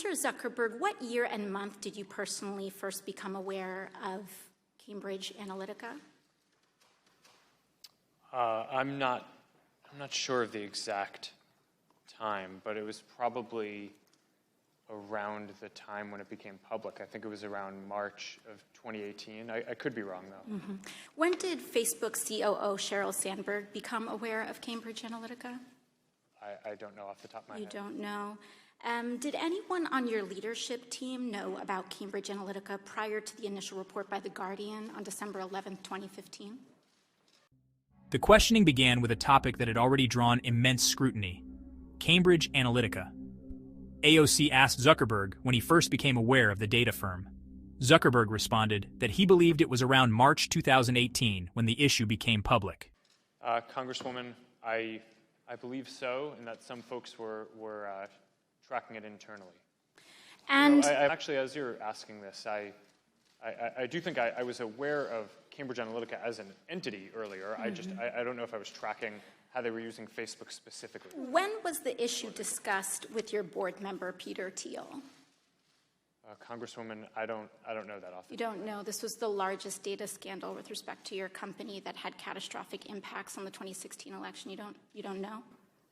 Mr. Zuckerberg, what year and month did you personally first become aware of Cambridge Analytica? I'm not sure of the exact time, but it was probably around the time when it became public. I think it was around March of 2018. I could be wrong, though. Mm-hmm. When did Facebook COO Sheryl Sandberg become aware of Cambridge Analytica? I don't know off the top of my head. You don't know. Did anyone on your leadership team know about Cambridge Analytica prior to the initial report by The Guardian on December 11th, 2015? The questioning began with a topic that had already drawn immense scrutiny: Cambridge Analytica. AOC asked Zuckerberg when he first became aware of the data firm. Zuckerberg responded that he believed it was around March 2018 when the issue became public. Congresswoman, I believe so, and that some folks were tracking it internally. And actually, as you're asking this, I do think I was aware of Cambridge Analytica as an entity earlier. Mm-hmm. I don't know if I was tracking how they were using Facebook specifically. When was the issue discussed with your board member, Peter Thiel? Congresswoman, I don't know that off the You don't know. This was the largest data scandal with respect to your company that had catastrophic impacts on the 2016 election. You don't know?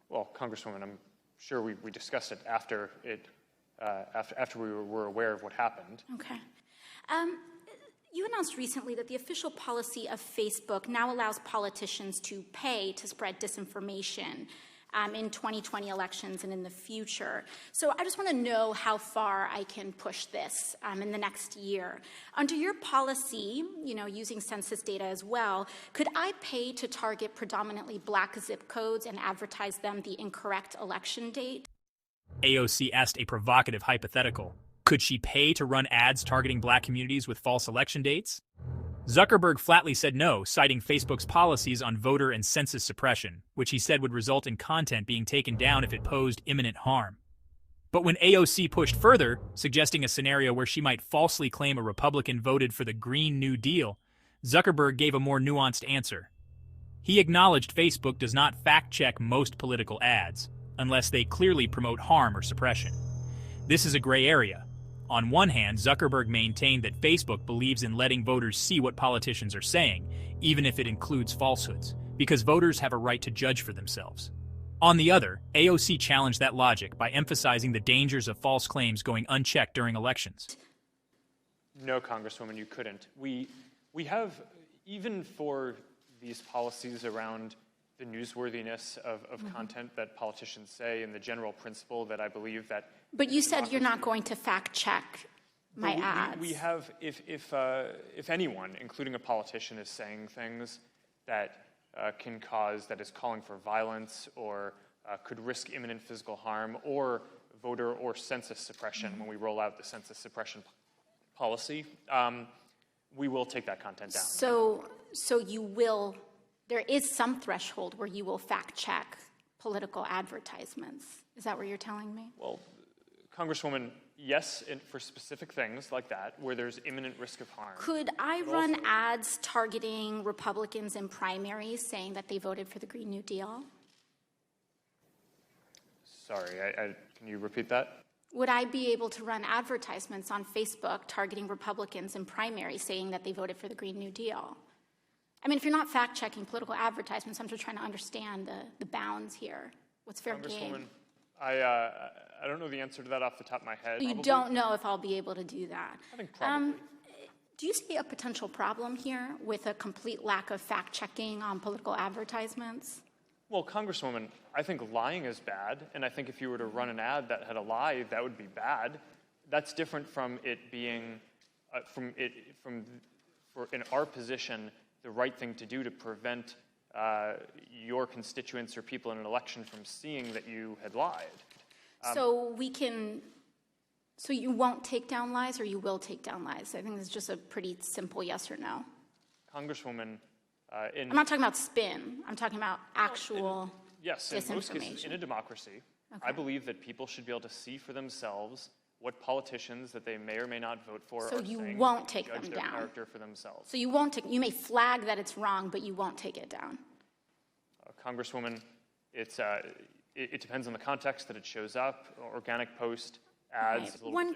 Well, Congresswoman, I'm sure we discussed it after we were aware of what happened. Okay. You announced recently that the official policy of Facebook now allows politicians to pay to spread disinformation in 2020 elections and in the future. So I just want to know how far I can push this in the next year. Under your policy, using census data as well, could I pay to target predominantly Black zip codes and advertise them the incorrect election date? AOC asked a provocative hypothetical. Could she pay to run ads targeting Black communities with false election dates? Zuckerberg flatly said no, citing Facebook's policies on voter and census suppression, which he said would result in content being taken down if it posed imminent harm. But when AOC pushed further, suggesting a scenario where she might falsely claim a Republican voted for the Green New Deal, Zuckerberg gave a more nuanced answer. He acknowledged Facebook does not fact-check most political ads, unless they clearly promote harm or suppression. This is a gray area. On one hand, Zuckerberg maintained that Facebook believes in letting voters see what politicians are saying, even if it includes falsehoods, because voters have a right to judge for themselves. On the other, AOC challenged that logic by emphasizing the dangers of false claims going unchecked during elections. No, Congresswoman, you couldn't. We have, even for these policies around the newsworthiness of content that politicians say and the general principle that I believe that... But you said you're not going to fact-check my ads. We have, if anyone, including a politician, is saying things that that is calling for violence or could risk imminent physical harm or voter or census suppression when we roll out the census suppression policy, we will take that content down. So you will... There is some threshold where you will fact-check political advertisements. Is that what you're telling me? Well, Congresswoman, yes, for specific things like that, where there's imminent risk of harm. Could I run ads targeting Republicans in primaries saying that they voted for the Green New Deal? Sorry, can you repeat that? Would I be able to run advertisements on Facebook targeting Republicans in primaries saying that they voted for the Green New Deal? I mean, if you're not fact-checking political advertisements, I'm just trying to understand the bounds here. What's fair game? I don't know the answer to that off the top of my head. You don't know if I'll be able to do that. I think probably. Do you see a potential problem here with a complete lack of fact-checking on political advertisements? Well, Congresswoman, I think lying is bad, and I think if you were to run an ad that had a lie, that would be bad. That's different from it being, in our position, the right thing to do to prevent your constituents or people in an election from seeing that you had lied. So you won't take down lies, or you will take down lies? I think it's just a pretty simple yes or no. Congresswoman, I'm not talking about spin. I'm talking about actual yes, in most cases, disinformation. in a democracy, Okay. I believe that people should be able to see for themselves what politicians that they may or may not vote for So are you saying, won't take judge them their down. character for themselves. So you won't take. You may flag that it's wrong, but you won't take it down. Congresswoman, it depends on the context that it shows up. Organic post ads. Right. One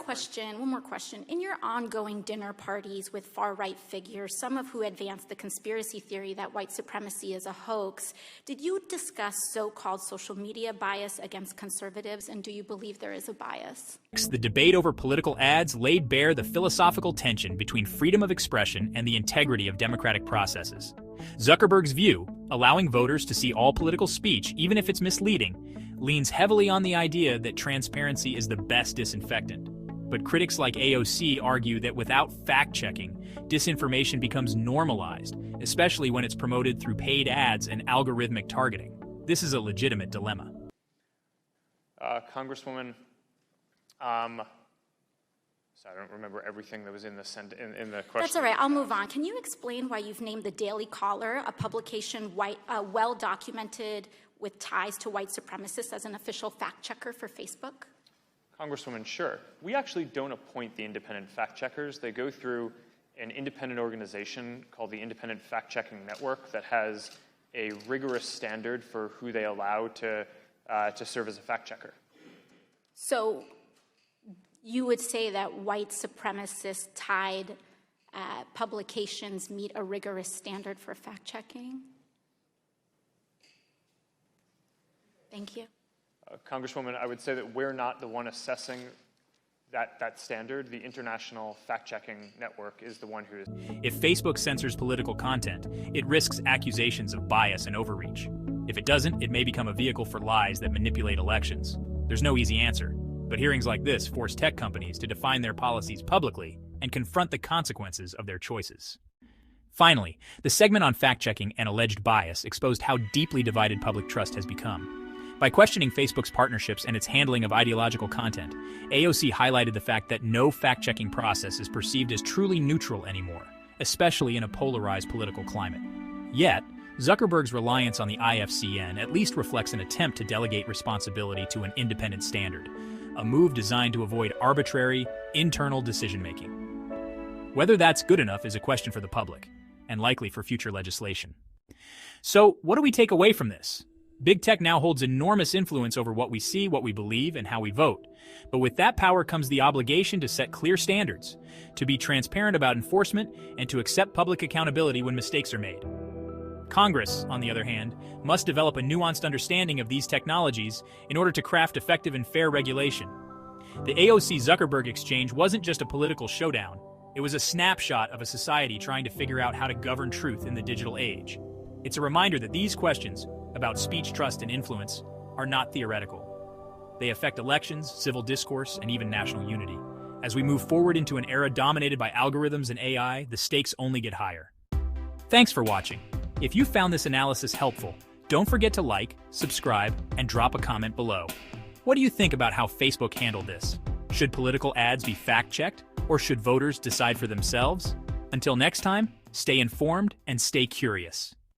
more question. In your ongoing dinner parties with far-right figures, some of who advance the conspiracy theory that white supremacy is a hoax, did you discuss so-called social media bias against conservatives, and do you believe there is a bias? The debate over political ads laid bare the philosophical tension between freedom of expression and the integrity of democratic processes. Zuckerberg's view, allowing voters to see all political speech, even if it's misleading, leans heavily on the idea that transparency is the best disinfectant. But critics like AOC argue that without fact-checking, disinformation becomes normalized, especially when it's promoted through paid ads and algorithmic targeting. This is a legitimate dilemma. Congresswoman, so I don't remember everything that was in the question. That's all right. I'll move on. Can you explain why you've named the Daily Caller, a publication well-documented with ties to white supremacists, as an official fact-checker for Facebook? Congresswoman, sure. We actually don't appoint the independent fact-checkers. They go through an independent organization called the Independent Fact-Checking Network that has a rigorous standard for who they allow to serve as a fact-checker. So you would say that white supremacist-tied publications meet a rigorous standard for fact-checking? Thank you. Congresswoman, I would say that we're not the one assessing that standard. The International Fact-Checking Network is the one who is. If Facebook censors political content, it risks accusations of bias and overreach. If it doesn't, it may become a vehicle for lies that manipulate elections. There's no easy answer, but hearings like this force tech companies to define their policies publicly and confront the consequences of their choices. Finally, the segment on fact-checking and alleged bias exposed how deeply divided public trust has become. By questioning Facebook's partnerships and its handling of ideological content, AOC highlighted the fact that no fact-checking process is perceived as truly neutral anymore, especially in a polarized political climate. Yet, Zuckerberg's reliance on the IFCN at least reflects an attempt to delegate responsibility to an independent standard, a move designed to avoid arbitrary, internal decision-making. Whether that's good enough is a question for the public, and likely for future legislation. So, what do we take away from this? Big tech now holds enormous influence over what we see, what we believe, and how we vote. But with that power comes the obligation to set clear standards, to be transparent about enforcement, and to accept public accountability when mistakes are made. Congress, on the other hand, must develop a nuanced understanding of these technologies in order to craft effective and fair regulation. The AOC-Zuckerberg exchange wasn't just a political showdown. It was a snapshot of a society trying to figure out how to govern truth in the digital age. It's a reminder that these questions about speech, trust, and influence are not theoretical. They affect elections, civil discourse, and even national unity. As we move forward into an era dominated by algorithms and AI, the stakes only get higher. Thanks for watching. If you found this analysis helpful, don't forget to like, subscribe, and drop a comment below. What do you think about how Facebook handled this? Should political ads be fact-checked, or should voters decide for themselves? Until next time, stay informed and stay curious.